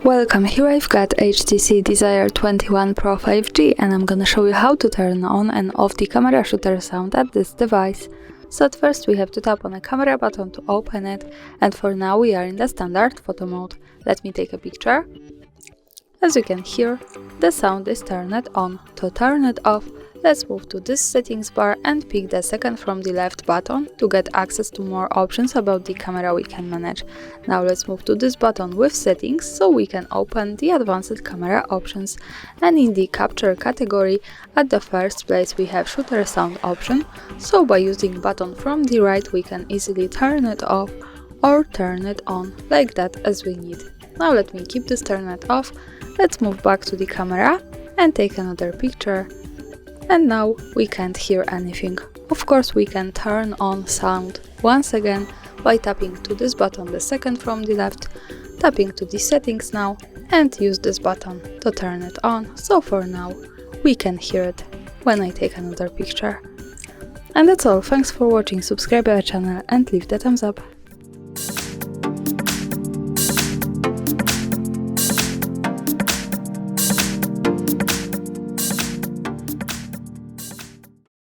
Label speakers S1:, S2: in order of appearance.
S1: Welcome, here I've got HTC Desire 21 Pro 5G and I'm gonna show you how to turn on and off the camera shutter sound at this device. So at first we have to tap on the camera button to open it, and for now we are in the standard photo mode. Let me take a picture. As you can hear, the sound is turned on. To turn it off, let's move to this settings bar and pick the second from the left button to get access to more options about the camera we can manage. Now let's move to this button with settings so we can open the advanced camera options. And in the capture category, at the first place we have shutter sound option, so by using button from the right we can easily turn it off or turn it on, like that as we need. Now let me keep this turned off. Let's move back to the camera and take another picture. And now we can't hear anything. Of course we can turn on sound once again by tapping to this button, the second from the left, tapping to the settings now, and use this button to turn it on. So for now we can hear it when I take another picture. And that's all. Thanks for watching, subscribe our channel and leave the thumbs up.